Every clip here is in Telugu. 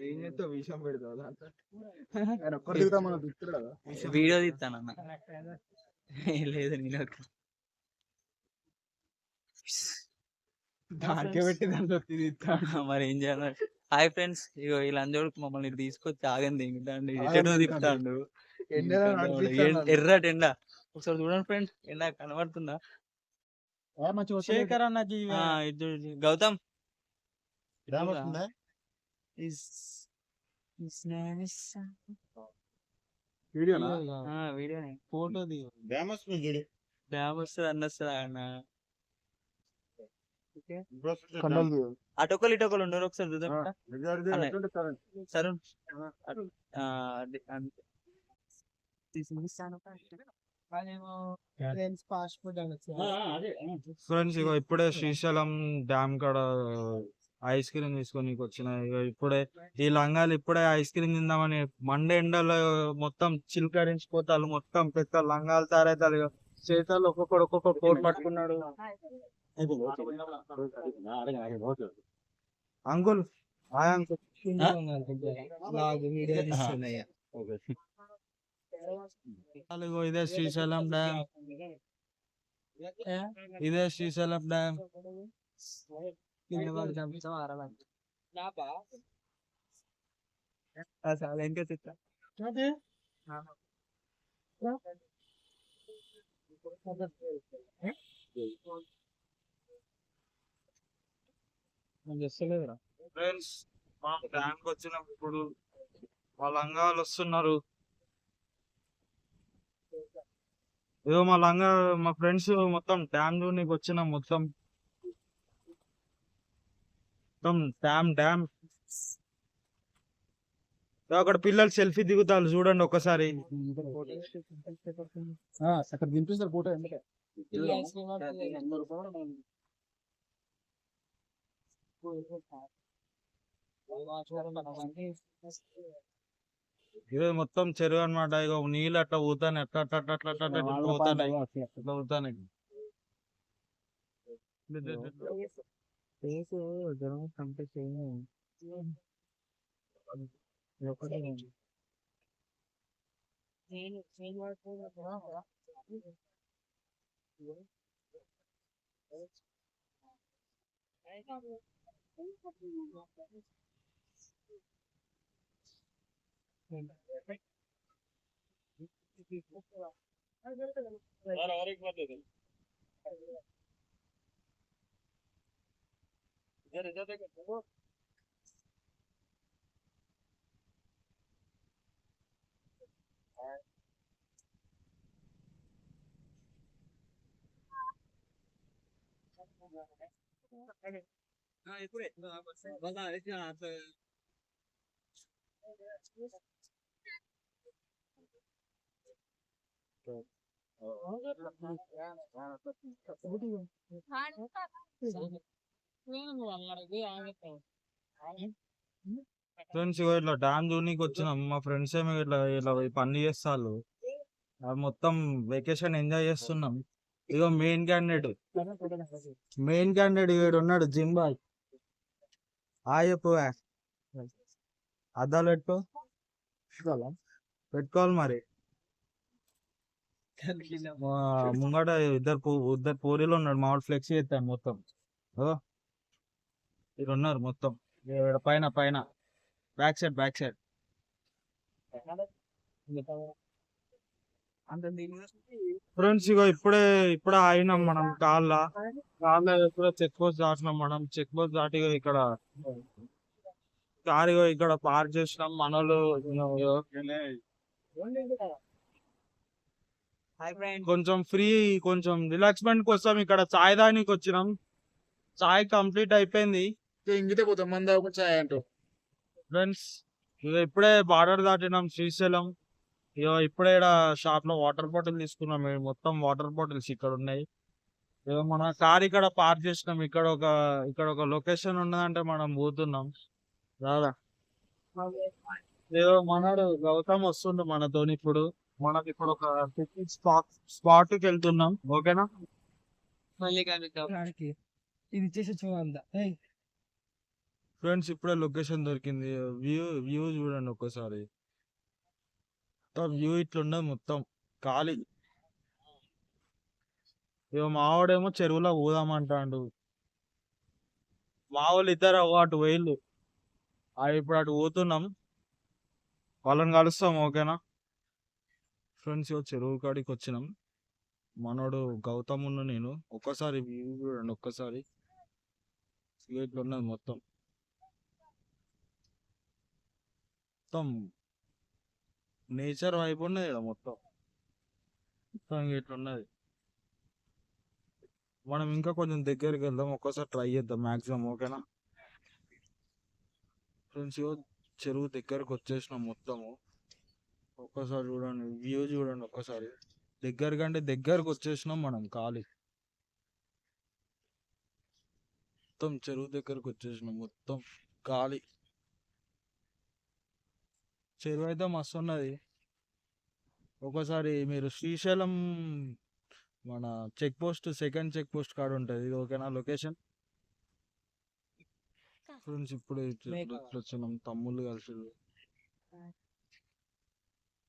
ఏం చేస్తావు విషయం పెడతావు దాంట్లో ఆయన ఒక్కరు దిగుతా మనం దిగుతాడు కదా వీడియో తీస్తానన్న. లేదు నేను దానికే పెట్టి దాంట్లో తిరుగుతాడు మరి ఏం చేయాలి. హాయ్ ఫ్రెండ్స్, ఇగో వీళ్ళందరూ మమ్మల్ని తీసుకొచ్చి ఆగని దిగుతాండు, ఎటో తిప్పుతాండు. ఎండలో నడిపిస్తాడు. ఎర్రటి ఎండ. ఒకసారి చూడండి ఫ్రెండ్, ఎండ కనబడుతుందా? శేఖర్ అన్న ఇది గౌతమ్ వీడియోనా వీడియోనే. ఫోటో దిగు డ్యామ్ వస్తుంది అన్న వస్తుందా అన్న? కండలు దిగు అటొకలు ఇటొకలు ఉన్నారు, ఒకసారి చూద్దాం. సరే ఫ్రెండ్స్ ఇగో ఇప్పుడే శ్రీశైలం డ్యామ్ కాడ ఐస్ క్రీమ్ తీసుకొని వచ్చిన. ఇగో ఇప్పుడే ఈ లంగాలు ఇప్పుడే ఐస్ క్రీమ్ తిందామని మండే ఎండలో మొత్తం చిలకరించిపోతారు, మొత్తం పెద్ద లంగాలు తయారవుతారు. ఇక చేతాలు ఒక్కొక్క కోట్ పట్టుకున్నాడు. Uncle hi uncle. ఇగో ఇదే శ్రీశైలం డ్యామ్, ఇదే శ్రీశైలం డ్యామ్. ఫ్రెండ్స్ మా డ్యామ్ కి వచ్చినప్పుడు మా లంగాలు వస్తున్నారు. ఏదో మా లంగా మా ఫ్రెండ్స్ మొత్తం డ్యామ్ చూడడానికి వచ్చినాం. మొత్తం డ్యామ్ అక్కడ పిల్లలు సెల్ఫీ దిగుతారు చూడండి ఒకసారి. అక్కడ దింపిస్తారు ఫోటో. ఎందుకంటే ఇది మొత్తం చెరువు అనమాట. ఇక నీళ్ళు అట్లా ఊతాను, అట్లా అట్లా అట్లా అట్లా అట్లా అట్లా ఊతాను, అట్లా ఊతాను. ఫ్రెండ్స్ ఇట్లా డామ్ జూనికి వచ్చినాం. మా ఫ్రెండ్స్ ఏమో ఇట్లా ఇట్లా పని చేస్తారు. మొత్తం వెకేషన్ ఎంజాయ్ చేస్తున్నాం. ఇగో మెయిన్ క్యాండిడేట్ వీడు ఉన్నాడు, జిమ్ బాయ్. చెప్పు. అద్దాలు పెట్టుకోవాలి మరి. ముంగట ఇద్దరు పూరీలు ఉన్నాడు, మామూలు ఫ్లెక్సీ చేస్తాను మొత్తం. మీరు ఉన్నారు మొత్తం పైన పైన బ్యాక్ సైడ్ ఫ్రెండ్స్ ఇగో ఇప్పుడే ఆగినాం మనం. కాళ్ళ ఎప్పుడో చెక్ పోస్ట్ దాటినాం మనం. చెక్ పోస్ట్ దాటి ఇక్కడ కారు ఇక్కడ పార్క్ చేసినాం. మనోళ్ళు కొంచెం ఫ్రీ, కొంచెం రిలాక్స్మెంట్ కోసం ఇక్కడ చాయ్ దానికి వచ్చినాం. చాయ్ కంప్లీట్ అయిపోయింది, ఇంగితే పోతాం మంది ఒక చాయ్ అంటూ. ఫ్రెండ్స్ ఇప్పుడే బార్డర్ దాటినాం శ్రీశైలం. ఇప్పుడే ఇక్కడ షాప్ లో వాటర్ బాటిల్ తీసుకున్నాం. మొత్తం వాటర్ బాటిల్స్ ఇక్కడ ఉన్నాయి. మన కార్ ఇక్కడ పార్క్ చేసినాం. ఇక్కడ ఒక లొకేషన్ ఉన్నదంటే మనం పోతున్నాం. రాదా మనడు గౌతమ్ వస్తుండు మనతోని. ఇప్పుడు మనకి ఇప్పుడు ఒక పిక్నిక్ స్పాట్ కి వెళ్తున్నాం. ఓకేనా? ఫ్రెండ్స్ ఇప్పుడే లొకేషన్ దొరికింది. వ్యూ చూడండి ఒక్కసారి. మొత్తం వ్యూ ఇట్లున్నది, మొత్తం ఖాళీ. ఇక మావాడేమో చెరువులో పోదామంటాడు. మా వాళ్ళు ఇద్దరు అటు పోయిళ్ళు. ఇప్పుడు అటు పోతున్నాం, వాళ్ళని కలుస్తాం. ఓకేనా ఫ్రెండ్స్, చెరువు కాడికి వచ్చినాం. మనోడు గౌతమ్ నేను. ఒక్కసారి వ్యూ చూడండి ఒక్కసారి. ఇట్లున్నది మొత్తం, మొత్తం నేచర్ వైపు ఉన్నది ఇక్కడ మొత్తం. మొత్తం ఇట్లున్నది. మనం ఇంకా కొంచెం దగ్గరికి వెళ్దాం, ఒక్కసారి ట్రై చేద్దాం మాక్సిమం. ఓకేనా ఫ్రెండ్స్, చెరువు దగ్గరకు వచ్చేసినాం మొత్తము. ఒక్కసారి చూడండి వ్యూ చూడండి ఒక్కసారి. దగ్గరకంటే దగ్గరకు వచ్చేసినాం మనం. ఖాళీ మొత్తం చెరువు దగ్గరకు వచ్చేసినాం, మొత్తం ఖాళీ. చెరువు అయితే మస్తు ఉన్నది. ఒకసారి మీరు శ్రీశైలం మన check post, second check post కాడ ఉంటుంది ఇది. ఓకేనా లొకేషన్ ఫ్రెండ్స్. ఇప్పుడు ఇట్లా వచ్చినాం, తమ్ముళ్ళు కలిసి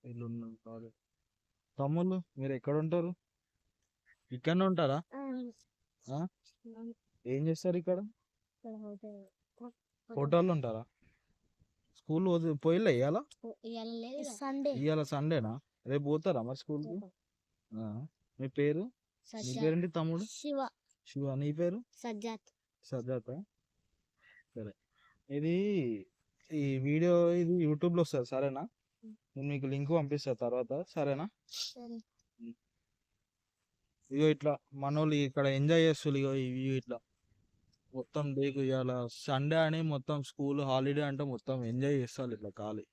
వీళ్ళు ఉన్నారు కాదు. తమ్ముళ్ళు మీరు ఎక్కడ ఉంటారు? ఇక్కడనే ఉంటారా? ఏం చేస్తారు ఇక్కడ? హోటల్లో ఉంటారా? స్కూల్ పోయిల్లా ఇవాళ? ఇవాళ సండేనా? రేపు పోతారా మరి స్కూల్కి? మీ పేరు? నీ పేరేంటి తమ్ముడు? శివ. శివ. నీ పేరు? సజ్జాత్. సజ్జాత. సరే, ఇది ఈ వీడియో ఇది యూట్యూబ్లో వస్తుంది, సరేనా? నేను మీకు లింక్ పంపిస్తా తర్వాత, సరేనా? ఇగో ఇట్లా మనోళ్ళు ఇక్కడ ఎంజాయ్ చేస్తారు. ఇగో ఈ వ్యూ ఇట్లా మొత్తం దేకు. ఇవాళ సండే అని మొత్తం స్కూల్ హాలిడే అంటే మొత్తం ఎంజాయ్ చేస్తారు ఇట్లా ఖాళీ.